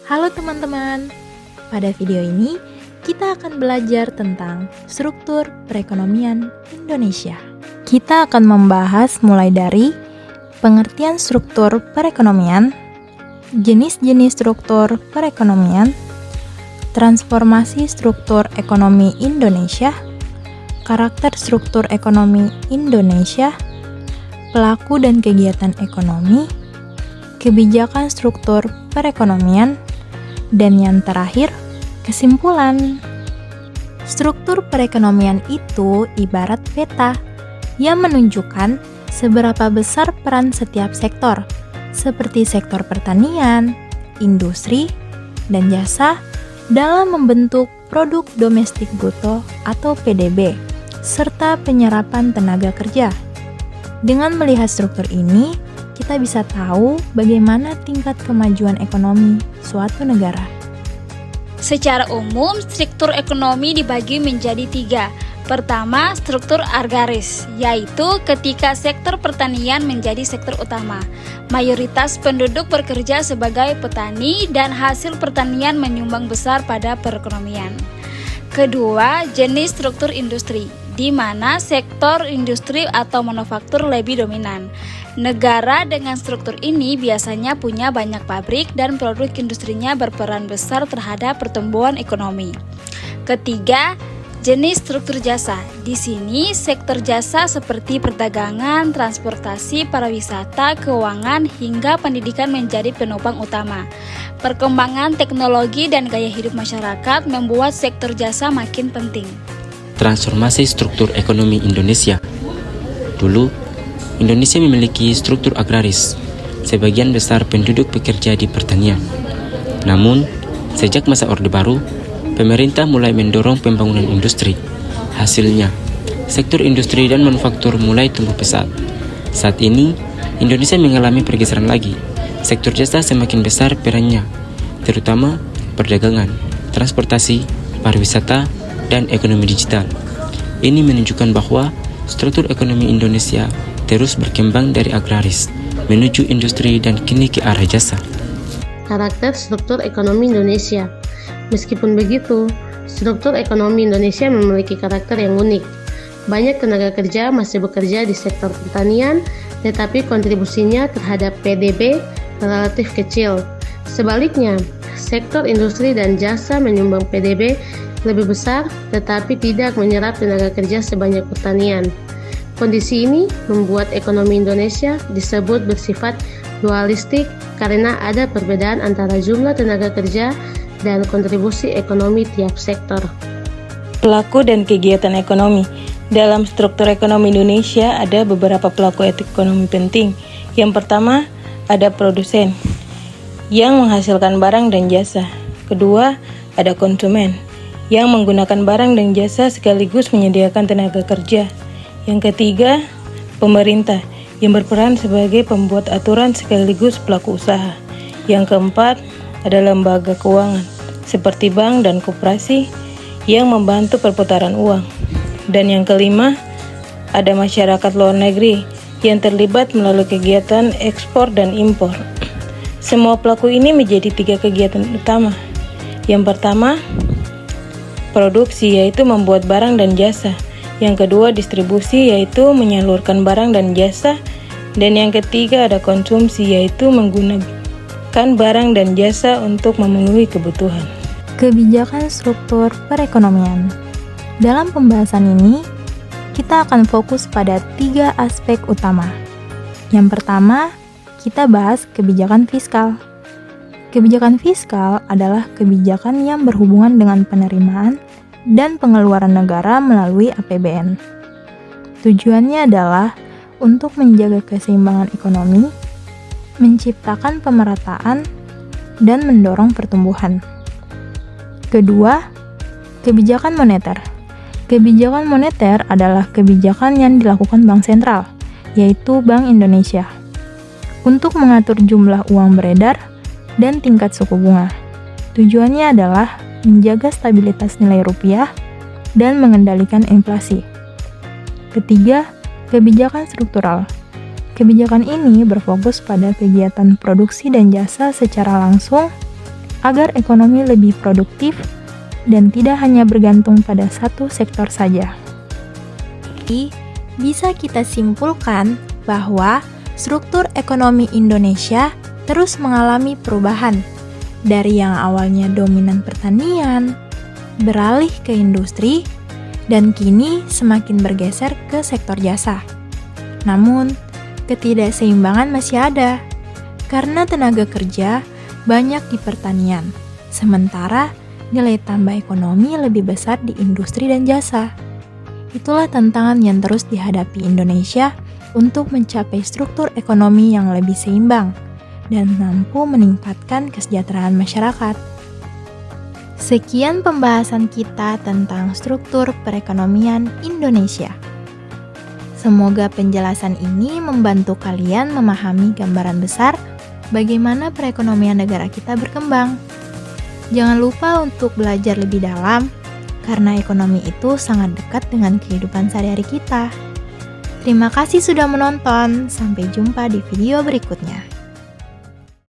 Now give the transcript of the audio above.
Halo teman-teman, pada video ini kita akan belajar tentang struktur perekonomian Indonesia. Kita akan membahas mulai dari pengertian struktur perekonomian, jenis-jenis struktur perekonomian, transformasi struktur ekonomi Indonesia, karakter struktur ekonomi Indonesia, pelaku dan kegiatan ekonomi, kebijakan struktur perekonomian, dan yang terakhir, kesimpulan. Struktur perekonomian itu ibarat peta yang menunjukkan seberapa besar peran setiap sektor, seperti sektor pertanian, industri, dan jasa dalam membentuk produk domestik bruto atau PDB, serta penyerapan tenaga kerja. Dengan melihat struktur ini, kita bisa tahu bagaimana tingkat kemajuan ekonomi suatu negara. Secara umum, struktur ekonomi dibagi menjadi 3. Pertama, struktur agraris, yaitu ketika sektor pertanian menjadi sektor utama. Mayoritas penduduk bekerja sebagai petani dan hasil pertanian menyumbang besar pada perekonomian. Kedua, jenis struktur industri, di mana sektor industri atau manufaktur lebih dominan. Negara dengan struktur ini biasanya punya banyak pabrik dan produk industrinya berperan besar terhadap pertumbuhan ekonomi. Ketiga, jenis struktur jasa. Di sini sektor jasa seperti perdagangan, transportasi, pariwisata, keuangan, hingga pendidikan menjadi penopang utama. Perkembangan teknologi dan gaya hidup masyarakat membuat sektor jasa makin penting. Transformasi struktur ekonomi Indonesia. Dulu, Indonesia memiliki struktur agraris. Sebagian besar penduduk bekerja di pertanian. Namun, sejak masa Orde Baru, pemerintah mulai mendorong pembangunan industri. Hasilnya, sektor industri dan manufaktur mulai tumbuh pesat. Saat ini, Indonesia mengalami pergeseran lagi. Sektor jasa semakin besar perannya, terutama perdagangan, transportasi, pariwisata, dan ekonomi digital. Ini menunjukkan bahwa struktur ekonomi Indonesia terus berkembang dari agraris menuju industri dan kini ke arah jasa. Karakter struktur ekonomi Indonesia. Meskipun begitu, struktur ekonomi Indonesia memiliki karakter yang unik. Banyak tenaga kerja masih bekerja di sektor pertanian, tetapi kontribusinya terhadap PDB relatif kecil. Sebaliknya, sektor industri dan jasa menyumbang PDB lebih besar, tetapi tidak menyerap tenaga kerja sebanyak pertanian. Kondisi ini membuat ekonomi Indonesia disebut bersifat dualistik karena ada perbedaan antara jumlah tenaga kerja dan kontribusi ekonomi tiap sektor. Pelaku dan kegiatan ekonomi. Dalam struktur ekonomi Indonesia ada beberapa pelaku ekonomi penting. Yang pertama, ada produsen yang menghasilkan barang dan jasa. Kedua, ada konsumen yang menggunakan barang dan jasa sekaligus menyediakan tenaga kerja. Yang ketiga, pemerintah yang berperan sebagai pembuat aturan sekaligus pelaku usaha. Yang keempat, ada lembaga keuangan seperti bank dan koperasi yang membantu perputaran uang. Dan yang kelima, ada masyarakat luar negeri yang terlibat melalui kegiatan ekspor dan impor. Semua pelaku ini menjadi 3 kegiatan utama. Yang pertama, produksi, yaitu membuat barang dan jasa. Yang kedua, distribusi, yaitu menyalurkan barang dan jasa. Dan yang ketiga, ada konsumsi, yaitu menggunakan barang dan jasa untuk memenuhi kebutuhan. Kebijakan struktur perekonomian. Dalam pembahasan ini, kita akan fokus pada 3 aspek utama. Yang pertama, kita bahas kebijakan fiskal. Kebijakan fiskal adalah kebijakan yang berhubungan dengan penerimaan dan pengeluaran negara melalui APBN. Tujuannya adalah untuk menjaga keseimbangan ekonomi, menciptakan pemerataan, dan mendorong pertumbuhan. Kedua, kebijakan moneter. Kebijakan moneter adalah kebijakan yang dilakukan Bank Sentral, yaitu Bank Indonesia, untuk mengatur jumlah uang beredar dan tingkat suku bunga. Tujuannya adalah menjaga stabilitas nilai rupiah dan mengendalikan inflasi. Ketiga, kebijakan struktural. Kebijakan ini berfokus pada kegiatan produksi dan jasa secara langsung agar ekonomi lebih produktif dan tidak hanya bergantung pada satu sektor saja. Jadi, bisa kita simpulkan bahwa struktur ekonomi Indonesia terus mengalami perubahan dari yang awalnya dominan pertanian, beralih ke industri, dan kini semakin bergeser ke sektor jasa. Namun, ketidakseimbangan masih ada, karena tenaga kerja banyak di pertanian, sementara nilai tambah ekonomi lebih besar di industri dan jasa. Itulah tantangan yang terus dihadapi Indonesia untuk mencapai struktur ekonomi yang lebih seimbang dan mampu meningkatkan kesejahteraan masyarakat. Sekian pembahasan kita tentang struktur perekonomian Indonesia. Semoga penjelasan ini membantu kalian memahami gambaran besar bagaimana perekonomian negara kita berkembang. Jangan lupa untuk belajar lebih dalam, karena ekonomi itu sangat dekat dengan kehidupan sehari-hari kita. Terima kasih sudah menonton, sampai jumpa di video berikutnya.